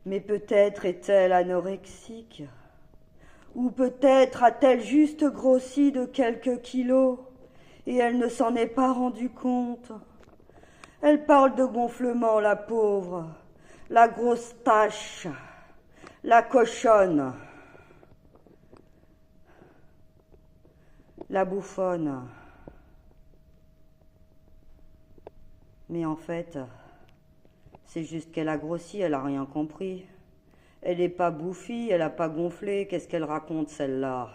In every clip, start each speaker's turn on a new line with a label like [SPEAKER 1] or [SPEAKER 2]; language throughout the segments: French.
[SPEAKER 1] Mais peut-être est-elle anorexique, ou peut-être a-t-elle juste grossi de quelques kilos, et elle ne s'en est pas rendue compte. Elle parle de gonflement, la pauvre, la grosse tache, la cochonne, la bouffonne. Mais en fait, c'est juste qu'elle a grossi, elle a rien compris. Elle n'est pas bouffie, elle n'a pas gonflé, qu'est-ce qu'elle raconte celle-là?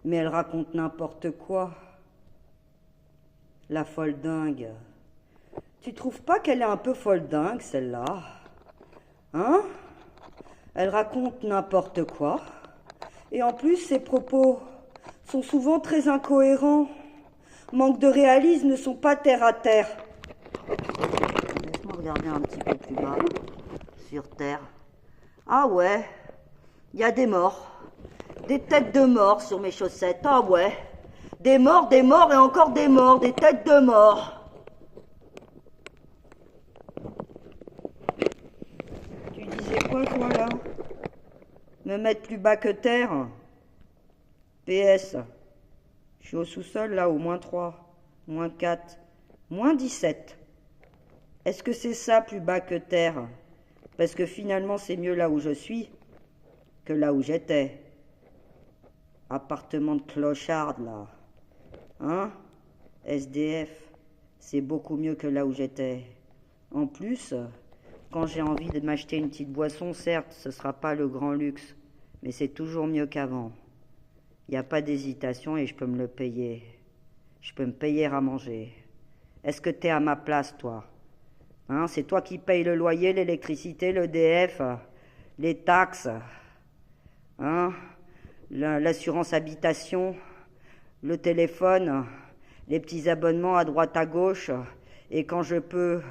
[SPEAKER 1] Mais elle raconte n'importe quoi. La folle dingue. Tu trouves pas qu'elle est un peu folle dingue, celle-là? Hein? Elle raconte n'importe quoi. Et en plus, ses propos sont souvent très incohérents. Manque de réalisme, ne sont pas terre à terre. Laisse-moi regarder un petit peu plus bas, sur terre. Ah ouais, il y a des morts. Des têtes de morts sur mes chaussettes. Ah ouais. Des morts et encore des morts. Des têtes de morts. Tu disais quoi, toi, là? Me mettre plus bas que terre? PS. Je suis au sous-sol, là, au -3, -4, -17. Est-ce que c'est ça, plus bas que terre? Parce que finalement, c'est mieux là où je suis que là où j'étais. Appartement de clochard, là. Hein? SDF. C'est beaucoup mieux que là où j'étais. En plus, quand j'ai envie de m'acheter une petite boisson, certes, ce sera pas le grand luxe, mais c'est toujours mieux qu'avant. Il n'y a pas d'hésitation et je peux me le payer. Je peux me payer à manger. Est-ce que t'es à ma place, toi? Hein, c'est toi qui payes le loyer, l'électricité, l'EDF, les taxes, hein, l'assurance habitation, le téléphone, les petits abonnements à droite à gauche, et quand je peux,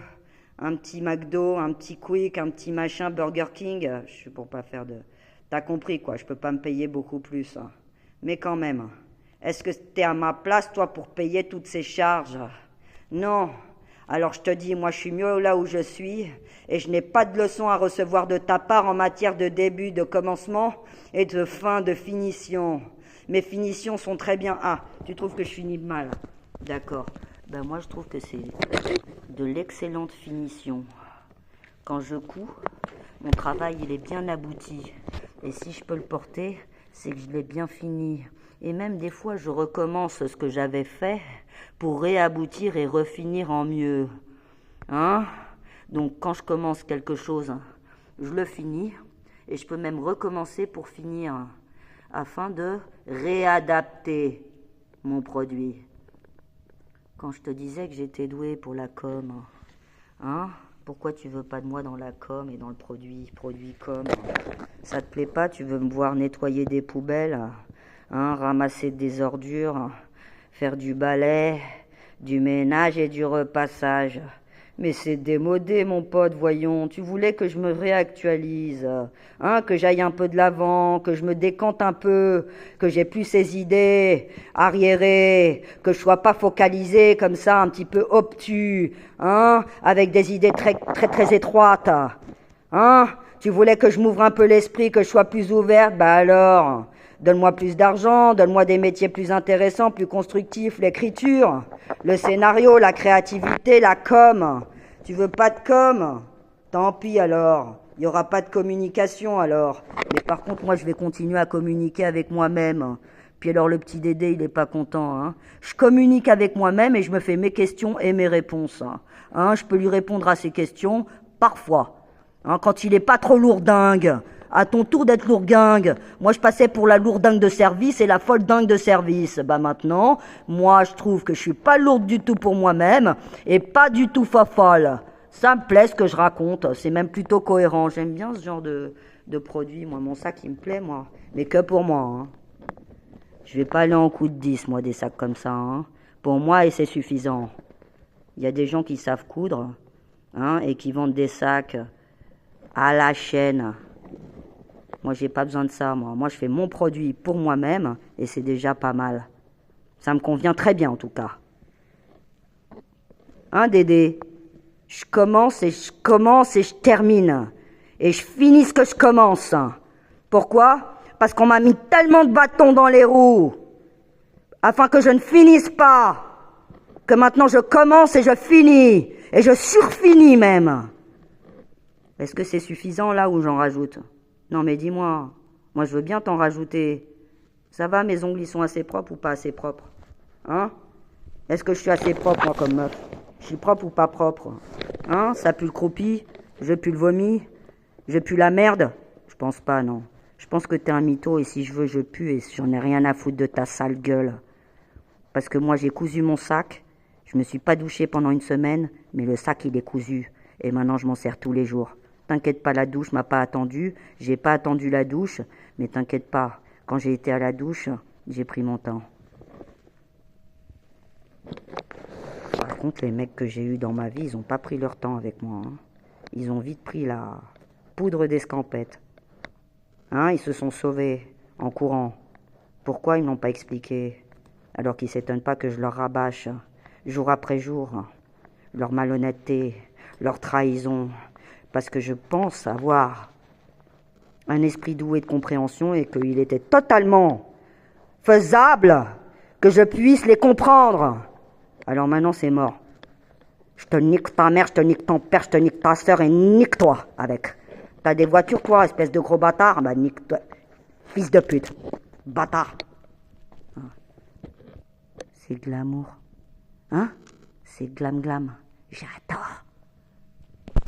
[SPEAKER 1] un petit McDo, un petit Quick, un petit machin, Burger King, je suis pour pas faire de... T'as compris quoi, je peux pas me payer beaucoup plus. Hein. Mais quand même, est-ce que t'es à ma place, toi, pour payer toutes ces charges? Non. Alors je te dis, moi je suis mieux là où je suis, et je n'ai pas de leçon à recevoir de ta part en matière de début, de commencement et de fin, de finition. Mes finitions sont très bien. Ah, tu trouves que je finis mal? D'accord. Ben moi je trouve que c'est de l'excellente finition. Quand je couds, mon travail il est bien abouti. Et si je peux le porter, c'est que je l'ai bien fini. Et même des fois je recommence ce que j'avais fait pour réaboutir et refinir en mieux. Hein? Donc quand je commence quelque chose, je le finis et je peux même recommencer pour finir afin de réadapter mon produit. Quand je te disais que j'étais douée pour la com, hein? Pourquoi tu veux pas de moi dans la com et dans le produit com? Ça te plaît pas? Tu veux me voir nettoyer des poubelles, hein? Ramasser des ordures, faire du balai, du ménage et du repassage. Mais c'est démodé, mon pote, voyons. Tu voulais que je me réactualise, hein, que j'aille un peu de l'avant, que je me décante un peu, que j'ai plus ces idées arriérées, que je sois pas focalisé comme ça, un petit peu obtus, hein, avec des idées très, très, très étroites, hein. Tu voulais que je m'ouvre un peu l'esprit, que je sois plus ouverte, bah alors, donne-moi plus d'argent, donne-moi des métiers plus intéressants, plus constructifs, l'écriture, le scénario, la créativité, la com. Tu veux pas de com? Tant pis alors, il n'y aura pas de communication alors. Mais par contre, moi je vais continuer à communiquer avec moi-même. Puis alors le petit Dédé, il est pas content. Hein. Je communique avec moi-même et je me fais mes questions et mes réponses. Hein, je peux lui répondre à ses questions, parfois. Hein, quand il est pas trop lourdingue. À ton tour d'être lourdingue. Moi, je passais pour la lourdingue de service et la folle dingue de service. Bah maintenant, moi, je trouve que je suis pas lourde du tout pour moi-même et pas du tout fofolle. Ça me plaît ce que je raconte. C'est même plutôt cohérent. J'aime bien ce genre de produit. Moi, mon sac, il me plaît, moi. Mais que pour moi. Hein. Je vais pas aller en coup de 10, moi, des sacs comme ça. Hein. Pour moi, et c'est suffisant. Il y a des gens qui savent coudre, hein, et qui vendent des sacs à la chaîne. Moi, j'ai pas besoin de ça, moi. Moi, je fais mon produit pour moi-même et c'est déjà pas mal. Ça me convient très bien, en tout cas. Hein, Dédé? Je commence et je termine. et je finis ce que je commence. Pourquoi? Parce qu'on m'a mis tellement de bâtons dans les roues, afin que je ne finisse pas, que maintenant je commence et je finis, et je surfinis même. Est-ce que c'est suffisant là où j'en rajoute? Non mais dis-moi, moi je veux bien t'en rajouter. Ça va, mes ongles ils sont assez propres ou pas assez propres? Hein? Est-ce que je suis assez propre moi comme meuf? Je suis propre ou pas propre? Hein? Ça pue le croupi? Je pue le vomi? Je pue la merde? Je pense pas, non. Je pense que t'es un mytho et si je veux je pue et j'en ai rien à foutre de ta sale gueule. Parce que moi j'ai cousu mon sac, je me suis pas douché pendant une semaine, mais le sac il est cousu et maintenant je m'en sers tous les jours. T'inquiète pas, la douche m'a pas attendu, j'ai pas attendu la douche, mais t'inquiète pas, quand j'ai été à la douche, j'ai pris mon temps. Par contre, les mecs que j'ai eus dans ma vie, ils ont pas pris leur temps avec moi. Hein. Ils ont vite pris la poudre d'escampette. Hein, ils se sont sauvés en courant. Pourquoi ils n'ont pas expliqué? Alors qu'ils s'étonnent pas que je leur rabâche, jour après jour, leur malhonnêteté, leur trahison, parce que je pense avoir un esprit doué de compréhension et qu'il était totalement faisable que je puisse les comprendre. Alors maintenant c'est mort. Je te nique ta mère, je te nique ton père, je te nique ta sœur et nique-toi avec. T'as des voitures toi, espèce de gros bâtard? Bah nique-toi. Fils de pute. Bâtard. C'est de l'amour. Hein? C'est glam glam. J'adore.